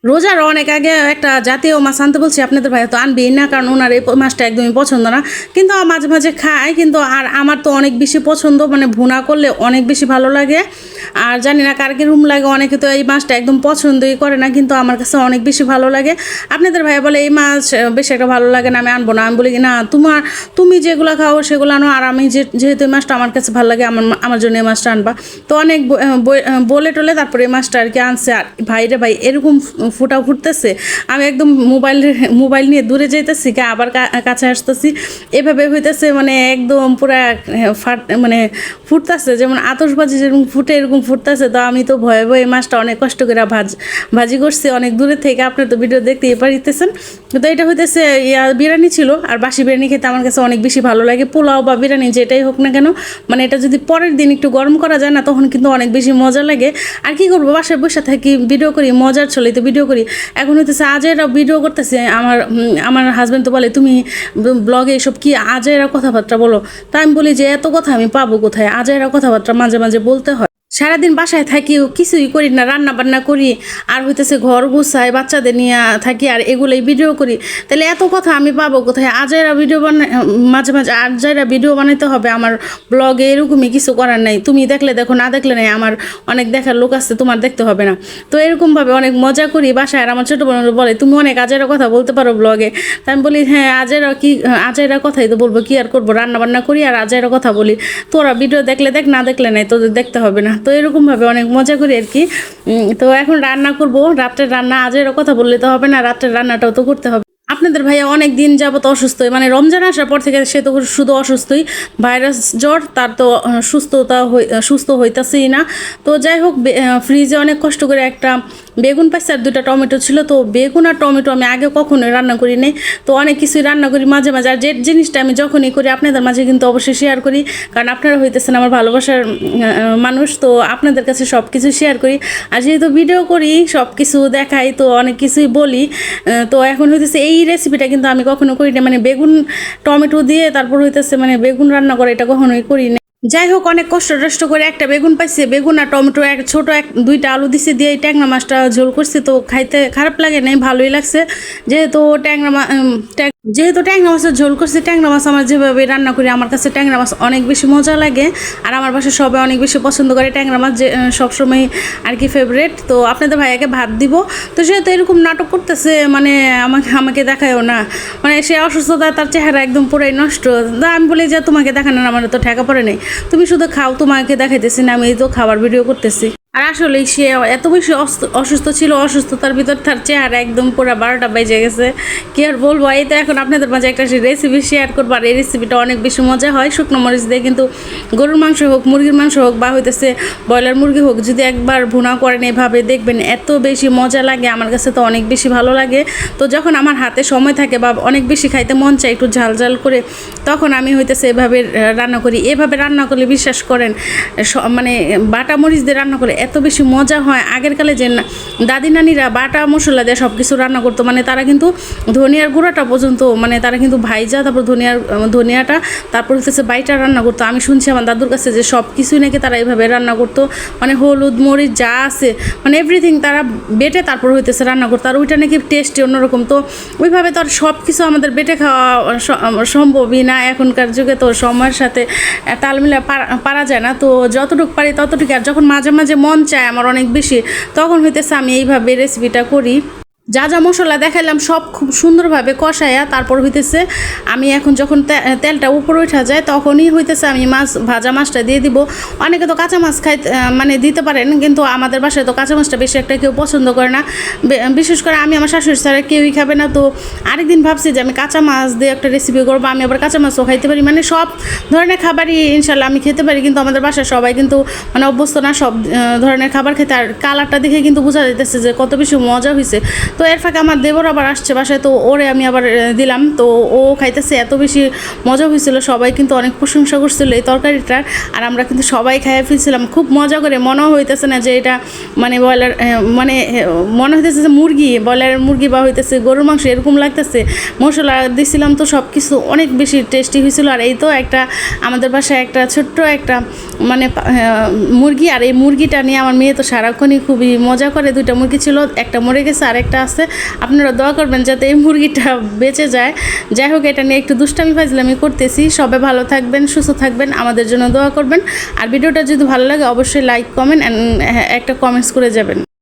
রোজার অনেক আগে একটা জাতীয় মাছ আনতে বলছি আপনাদের ভাই তো আনবেই না, কারণ ওনার এই মাছটা একদমই পছন্দ না। কিন্তু মাঝে মাঝে খায়, কিন্তু আর আমার তো অনেক বেশি পছন্দ, মানে ভুনা করলে অনেক বেশি ভালো লাগে। আর জানি না কার কিরকম লাগে, অনেকে তো এই মাছটা একদম পছন্দই করে না, কিন্তু আমার কাছে অনেক বেশি ভালো লাগে। আপনাদের ভাই বলে এই মাছ বেশি একটা ভালো লাগে না, আমি আনবো না। আমি বলি না, তুমি যেগুলো খাও সেগুলো আনো, আর আমি যেহেতু এই মাছটা আমার কাছে ভালো লাগে, আমার জন্য এই মাছটা আনবা। তো অনেক বলে টলে তারপরে এই মাছটা আর কি আনছে। আর ভাইরে ভাই এরকম ফুটা ফুটতেছে, আমি একদম মোবাইল নিয়ে দূরে যাইতেছি, আবার কাছে আসতেছি, এভাবে হইতেছে, মানে একদম পুরা মানে ফুটতেছে, যেমন আতশবাজি যেরকম ফুটে এরকম ফুটতেছে। তো আমি তো ভয়ে ভয়ে মাছটা অনেক কষ্ট করে ভাজি করছি অনেক দূরে থেকে, আপনার তো ভিডিও দেখতেই পারিতেছেন। তো এটা হইতেছে বিরিয়ানি ছিল, আর বাসি বিরিয়ানি খেতে আমার কাছে অনেক বেশি ভালো লাগে। পোলাও বা বিরিয়ানি যেটাই হোক না কেন, মানে এটা যদি পরের দিন একটু গরম করা যায় না, তখন কিন্তু অনেক বেশি মজা লাগে। আর কি করবো, বাসায় বসে থাকি, ভিডিও করি, মজার ছলেই তো ভিডিও করি। এখন হইতেছে আজেরা ভিডিও করতেছে, আমার হাজব্যান্ড তো বলে তুমি ব্লগে এসব কি আজেরা কথাবার্তা বলো। তা আমি বলি যে এত কথা আমি পাবো কোথায়, আজেরা কথাবার্তা মাঝে মাঝে বলতে হয়। সারাদিন বাসায় থাকি, কিছুই করি না, রান্না বান্না করি, আর হইতেছে ঘর গুছাই, বাচ্চাদের নিয়ে থাকি, আর এগুলোই ভিডিও করি। তাহলে এত কথা আমি পাবো কোথায়? আজাইরা ভিডিও মাঝে মাঝে আজাইরা ভিডিও বানাইতে হবে আমার ব্লগে, এরকমই কিছু করার নাই। তুমি দেখলে দেখো, না দেখলে নাই, আমার অনেক দেখার লোক আছে, তোমার দেখতে হবে না। তো এরকমভাবে অনেক মজা করি বাসায়। আর আমার ছোটো বোন বলে তুমি অনেক আজাইরা কথা বলতে পারো ব্লগে। তা আমি বলি হ্যাঁ, আজাইরা কথাই তো বলবো, কি আর করবো, রান্না বান্না করি আর আজাইরা কথা বলি। তোরা ভিডিও দেখলে দেখ, না দেখলে নাই, তোদের দেখতে হবে না। তো এরকমভাবে অনেক মজা করি আর কি। তো এখন রান্না করব, রাত্রের রান্না। আজের কথা বললে তো হবে না, রাত্রের রান্নাটাও তো করতে হবে। আপনাদের ভাইয়া অনেক দিন যাবত অসুস্থ, মানে রমজান আসার পর থেকে সে তো শুধু অসুস্থই, ভাইরাস জ্বর, তার তো সুস্থ হইতাছেই না। তো যাই হোক, ফ্রিজে অনেক কষ্ট করে একটা বেগুন পাইছে আর 2টা টমেটো ছিল। তো বেগুন আর টমেটো আমি আগে কখনোই রান্না করি নাই, তো অনেক কিছুই রান্না করি মাঝে মাঝে। আর যে জিনিসটা আমি যখনই করি আপনাদের মাঝে কিন্তু অবশ্যই শেয়ার করি, কারণ আপনারা হইতেছেন আমার ভালোবাসার মানুষ। তো আপনাদের কাছে সব কিছু শেয়ার করি, আর যেহেতু ভিডিও করি সব কিছু দেখাই, তো অনেক কিছুই বলি। তো এখন হইতেছে এই রেসিপিটা কিন্তু আমি কখনো করি না, মানে বেগুন টমেটো দিয়ে তারপর হইতেছে মানে বেগুন রান্না করে, এটা কখনোই করি না। যাই হোক, অনেক কষ্ট করে একটা বেগুন পাইছে, বেগুন আর টমেটো, ছোট 2টা আলু দিছে দিয়ে এই ট্যাংরা মাছটা ঝোল করছে। তো খাইতে খারাপ লাগে নাই, ভালোই লাগছে। যেহেতু ট্যাংরা মাছের ঝোল করছে, ট্যাংরা মাছ আমার যেভাবে রান্না করি, আমার কাছে ট্যাংরা মাছ অনেক বেশি মজা লাগে। আর আমার বাসায় সবাই অনেক বেশি পছন্দ করে ট্যাংরা মাছ, যে সবসময় আর কি ফেভারেট। তো আপনাদের ভাইয়াকে ভাত দিব, তো যেহেতু এরকম নাটক করতেছে, মানে আমাকে দেখায়ও না, মানে সে অসুস্থতা, তার চেহারা একদম পুরাই নষ্ট। আমি বলি যে তোমাকে দেখানো আমার তো ঠেকা পড়ে নেই, তুমি শুধু খাও, তোমাকে দেখাইতেছি না, আমি তো খাবার ভিডিও করতেছি। আর আসলে সে এত বেশি অসুস্থ ছিল, অসুস্থতার ভিতর তার চেহারা একদম পুরো 12টা বেজে গেছে। কি আর বলবো, এই তো এখন আপনাদের মাঝে একটা রেসিপি শেয়ার করবো। আর এই রেসিপিটা অনেক বেশি মজা হয়, শুকনো মরিচ দিয়ে। কিন্তু গরুর মাংস হোক, মুরগির মাংস হোক, বা হইতেছে ব্রয়লার মুরগি হোক, যদি একবার ভুনা করেন এভাবে, দেখবেন এত বেশি মজা লাগে। আমার কাছে তো অনেক বেশি ভালো লাগে। তো যখন আমার হাতে সময় থাকে বা অনেক বেশি খাইতে মন চায় একটু ঝাল ঝাল করে, তখন আমি হইতেছে এভাবে রান্না করি। এভাবে রান্না করলে বিশ্বাস করেন, মানে বাটা মরিচ দিয়ে রান্না করে এত বেশি মজা হয়। আগের কালে যে দাদি নানিরা বাটা মশলা দিয়ে সব কিছু রান্না করতো, মানে তারা কিন্তু ধনিয়ার গুঁড়াটা পর্যন্ত, মানে তারা কিন্তু ভাইজা, তারপর ধনিয়াটা, তারপর হচ্ছে বাইটা রান্না করতো। আমি শুনছি আমার দাদুর কাছে যে সব কিছুই নাকি তারা এইভাবে রান্না করতো, মানে হলুদ মরিচ যা আছে, মানে এভরিথিং তারা বেটে তারপর হইতেছে রান্না করতো। আর ওইটা নাকি টেস্টি অন্যরকম। তো ওইভাবে তো আর সব কিছু আমাদের বেটে খাওয়া সম্ভবই না, এখনকার যুগে তো সময়ের সাথে তাল মিলা পারা যায় না। তো যতটুকু পারি ততটুকু। আর যখন মাঝে মাঝে মন চায় আমার অনেক বেশি, তখন হইতেছে আমি এইভাবে রেসিপিটা করি। যা যা মশলা দেখাইলাম সব খুব সুন্দরভাবে কষাইয়া তারপর হইতেছে আমি এখন যখন তেলটা উপরে উঠা যায়, তখনই হইতেছে আমি ভাজা মাছটা দিয়ে দিব। অনেকে তো কাঁচা মাছ খাইতে মানে দিতে পারেন, কিন্তু আমাদের বাসায় তো কাঁচা মাছটা বেশি একটা কেউ পছন্দ করে না, বিশেষ করে আমি, আমার শাশুড়ি ছাড়া কেউই খাবে না। তো আরেকদিন ভাবছি যে আমি কাঁচা মাছ দিয়ে একটা রেসিপি করবো, আমি আবার কাঁচা মাছও খাইতে পারি, মানে সব ধরনের খাবারই ইনশাল্লাহ আমি খেতে পারি। কিন্তু আমাদের বাসায় সবাই কিন্তু মানে অভ্যস্ত না সব ধরনের খাবার খেতে। আর কালারটা দেখে কিন্তু বোঝা যাইতেছে যে কত বেশি মজা হয়েছে। তো এর ফাঁকে আমার দেবর আবার আসছে বাসায়, তো ওরে আমি আবার দিলাম। তো ও খাইতেছে, এত বেশি মজা হয়েছিল, সবাই কিন্তু অনেক প্রশংসা করছিল এই তরকারিটার। আর আমরা কিন্তু সবাই খাইয়ে ফেলছিলাম খুব মজা করে। মনেও হইতেছে না যে এটা মানে ব্রয়লার, মানে মনে হইতেছে যে ব্রয়লারের মুরগি বা হইতেছে গরুর মাংস, এরকম লাগতেছে। মশলা দিছিলাম তো সব কিছু অনেক বেশি টেস্টি হয়েছিল। আর এই তো একটা আমাদের বাসায় একটা ছোট্ট একটা মানে মুরগি, আর এই মুরগিটা নিয়ে আমার মেয়ে তো সারাক্ষণই খুবই মজা করে। 2টা মুরগি ছিল, একটা মরে গেছে আর একটা আছে। আপনারা দোয়া করবেন যাতে এই মুরগিটা বেঁচে যায়। যাই হোক, এটা নিয়ে একটু দুষ্টামি ফাজলামি করতেছি। সবাই ভালো থাকবেন, সুস্থ থাকবেন, আমাদের জন্য দোয়া করবেন। আর ভিডিওটা যদি ভালো লাগে অবশ্যই লাইক, কমেন্ট অ্যান্ড একটা কমেন্টস করে যাবেন।